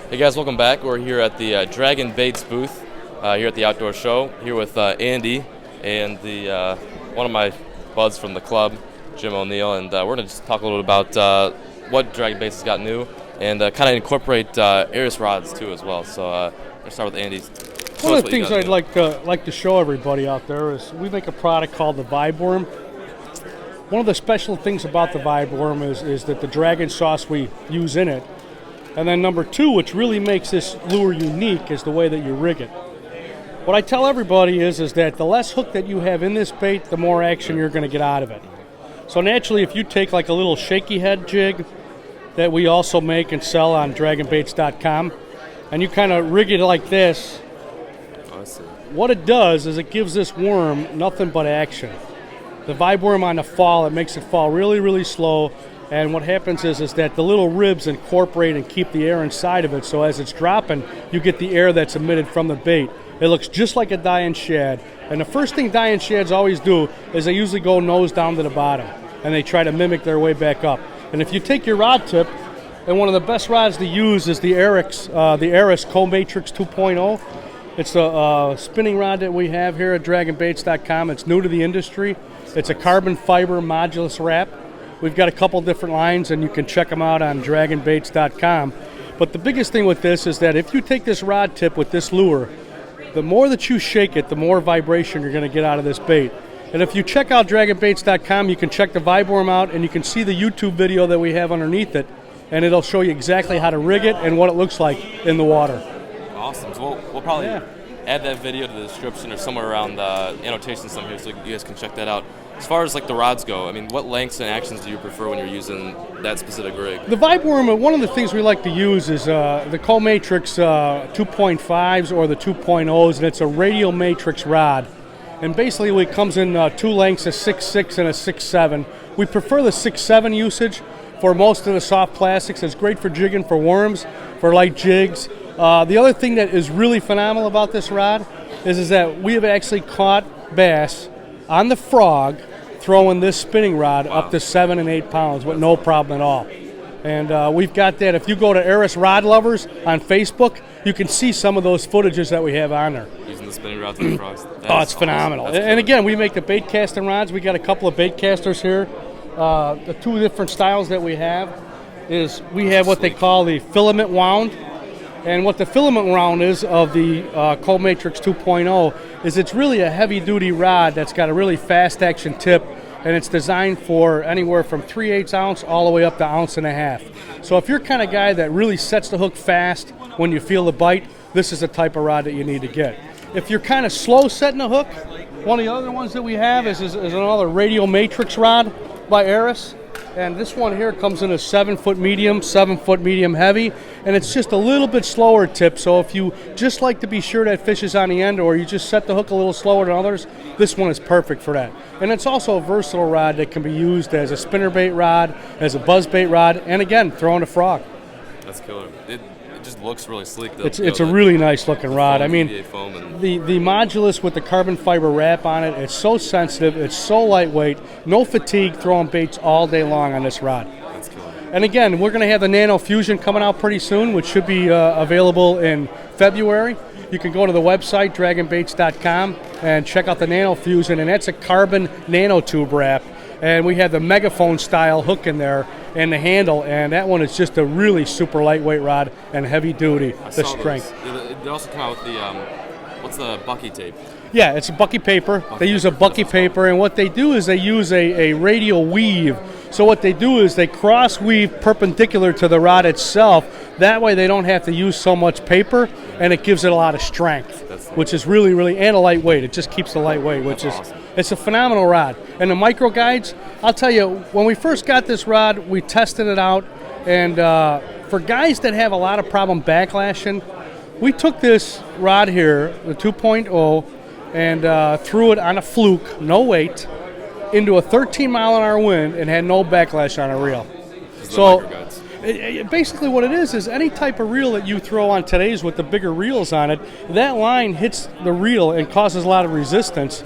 Hey guys, welcome back. We're here at the Dragin Baits booth here at the Outdoor Show, here with Andy and the one of my buds from the club, Jim O'Neill, and we're going to just talk a little bit about what Dragin Baits has got new and kind of incorporate Airrus rods too as well. So let's start with Andy. One of the things I'd like to show everybody out there is we make a product called the Vibe Worm. One of the special things about the Vibe Worm is that the Dragin sauce we use in it. And then number two, which really makes this lure unique, is the way that you rig it. What I tell everybody is that the less hook that you have in this bait, the more action you're going to get out of it. So naturally, if you take like a little shaky head jig that we also make and sell on dragonbaits.com, and you kind of rig it like this, what it does is it gives this worm nothing but action. The Vibe Worm on the fall, it makes it fall really, really slow. And what happens is that the little ribs incorporate and keep the air inside of it, so as it's dropping, you get the air that's emitted from the bait. It looks just like a dying shad. And the first thing dying shads always do is they usually go nose down to the bottom, and they try to mimic their way back up. And if you take your rod tip, and one of the best rods to use is the Airrus Co-Matrix 2.0. It's a spinning rod that we have here at dragonbaits.com. It's new to the industry. It's a carbon fiber modulus wrap. We've got a couple different lines, and you can check them out on dragonbaits.com. But the biggest thing with this is that if you take this rod tip with this lure, the more that you shake it, the more vibration you're going to get out of this bait. And if you check out dragonbaits.com, you can check the Vibe Worm out, and you can see the YouTube video that we have underneath it, and it'll show you exactly how to rig it and what it looks like in the water. Awesome. So we'll probably add that video to the description or somewhere around the annotations somewhere so you guys can check that out. As far as like the rods go, I mean, what lengths and actions do you prefer when you're using that specific rig? The Vibe Worm, one of the things we like to use is the Co-Matrix 2.5s or the 2.0s, and it's a radial matrix rod. And basically it comes in two lengths, a 6.6 and a 6.7. We prefer the 6.7 usage for most of the soft plastics. It's great for jigging for worms, for light jigs. The other thing that is really phenomenal about this rod is that we have actually caught bass on the frog throwing this spinning rod up to 7 and 8 pounds with no problem at all. And we've got that. If you go to Airrus Rod Lovers on Facebook, you can see some of those footages that we have on there. Using the spinning rods on the frogs. Oh, it's phenomenal. And again, we make the bait casting rods. We got a couple of bait casters here. The two different styles that we have is we have what they call the filament wound. And what the filament round is of the Co-Matrix 2.0 is it's really a heavy-duty rod that's got a really fast-action tip, and it's designed for anywhere from 3/8 ounce all the way up to 1.5 ounces. So if you're kind of guy that really sets the hook fast when you feel the bite, this is the type of rod that you need to get. If you're kind of slow setting the hook, one of the other ones that we have is another radial matrix rod by Airrus. And this one here comes in a 7-foot medium, 7-foot medium heavy, and it's just a little bit slower tip. So if you just like to be sure that fish is on the end, or you just set the hook a little slower than others, this one is perfect for that. And it's also a versatile rod that can be used as a spinnerbait rod, as a buzzbait rod, and again, throwing a frog. That's killer. It just looks really sleek, though. It's a really nice looking rod. I mean, the modulus with the carbon fiber wrap on it, it's so sensitive, it's so lightweight, no fatigue throwing baits all day long on this rod. That's killer. And again, we're going to have the Nano Fusion coming out pretty soon, which should be available in February. You can go to the website, dragonbaits.com, and check out the Nano Fusion, and that's a carbon nanotube wrap. And we have the megaphone style hook in there and the handle, and that one is just a really super lightweight rod and heavy duty, the strength. They also come out with the, what's the Bucky tape? Yeah, it's a Bucky paper. They use a Bucky paper, and what they do is they use a radial weave. So what they do is they cross weave perpendicular to the rod itself. That way they don't have to use so much paper, and it gives it a lot of strength, which is really, really, and a lightweight. It just keeps the lightweight, which is awesome. It's a phenomenal rod. And the micro guides, I'll tell you, when we first got this rod, we tested it out, and for guys that have a lot of problem backlashing, we took this rod here, the 2.0, and threw it on a fluke, no weight, into a 13-mile-an-hour wind and had no backlash on a reel. So basically what it is any type of reel that you throw on today's with the bigger reels on it, that line hits the reel and causes a lot of resistance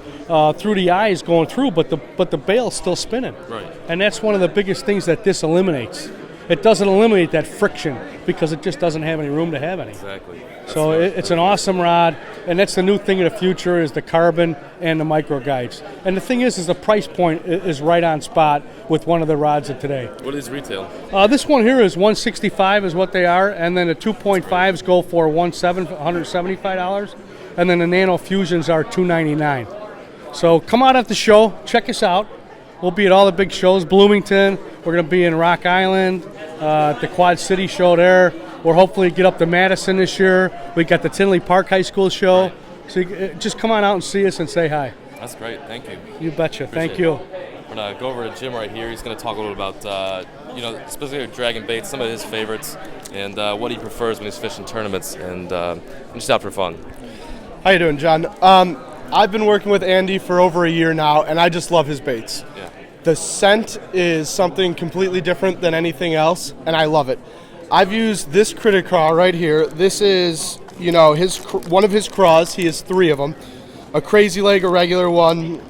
through the eyes going through, but the bail's still spinning. Right. And that's one of the biggest things that this eliminates. it doesn't eliminate that friction because it just doesn't have any room to have any. Exactly. So it's an awesome rod, and that's the new thing of the future is the carbon and the micro guides. And the thing is the price point is right on spot with one of the rods of today. What is retail? This one here is $165 is what they are, and then the 2.5s go for $175, and then the Nano Fusions are $299. So come out at the show, check us out. We'll be at all the big shows, Bloomington. We're going to be in Rock Island, at the Quad City show there. We'll hopefully get up to Madison this year. We got the Tinley Park High School show. Right. So just come on out and see us and say hi. That's great. Thank you. You betcha. Thank Appreciate you. We're going to go over to Jim right here. He's going to talk a little about, specifically Dragon baits, some of his favorites, and what he prefers when he's fishing tournaments, and just out for fun. How you doing, John? I've been working with Andy for over a year now, and I just love his baits. Yeah. The scent is something completely different than anything else, and I love it. I've used this critter craw right here. This is, one of his craws. He has 3 of them. A crazy leg, a regular one.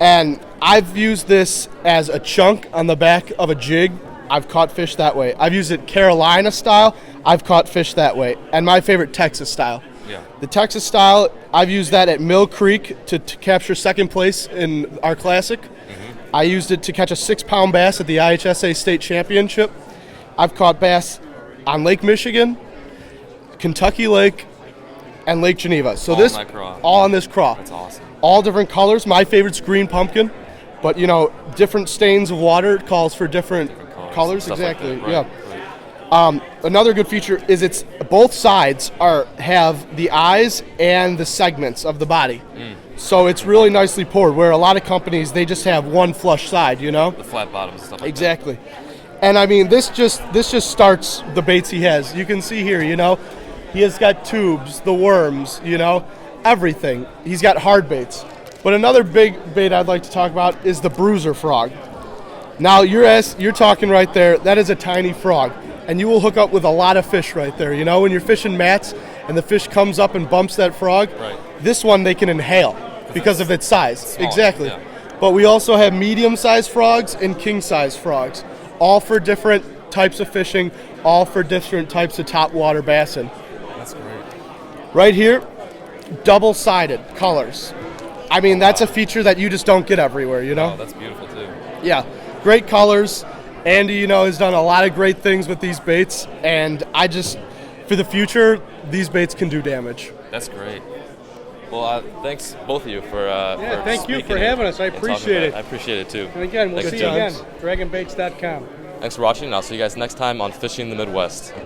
And I've used this as a chunk on the back of a jig. I've caught fish that way. I've used it Carolina style. I've caught fish that way. And my favorite, Texas style. Yeah. The Texas style, I've used that at Mill Creek to capture second place in our classic. Mm-hmm. I used it to catch a 6-pound bass at the IHSA State Championship. I've caught bass on Lake Michigan, Kentucky Lake, and Lake Geneva. So all on this craw. That's awesome. All different colors. My favorite's green pumpkin, but different stains of water calls for different colors. Exactly. Like right. Yeah. Right. Another good feature is it's both sides have the eyes and the segments of the body. So it's really nicely poured, where a lot of companies, they just have one flush side, The flat bottoms and stuff like exactly. And I mean, this just starts the baits he has. You can see here, he has got tubes, the worms, everything. He's got hard baits. But another big bait I'd like to talk about is the Bruiser frog. Now, you're talking right there, that is a tiny frog. And you will hook up with a lot of fish right there. When you're fishing mats and the fish comes up and bumps that frog, right. This one they can inhale because of its size. Small, exactly. Yeah. But we also have medium-sized frogs and king-sized frogs, all for different types of fishing, all for different types of top water bassin. That's great. Right here, double-sided colors. I mean, that's a feature that you just don't get everywhere, Oh, that's beautiful too. Yeah, great colors. Andy, has done a lot of great things with these baits, and for the future, these baits can do damage. That's great. Well, thanks both of you for thank you for having us. I appreciate it. I appreciate it too. And again, we'll Thanks, see you John. again. DragonBaits.com. Thanks for watching, and I'll see you guys next time on Fishing the Midwest.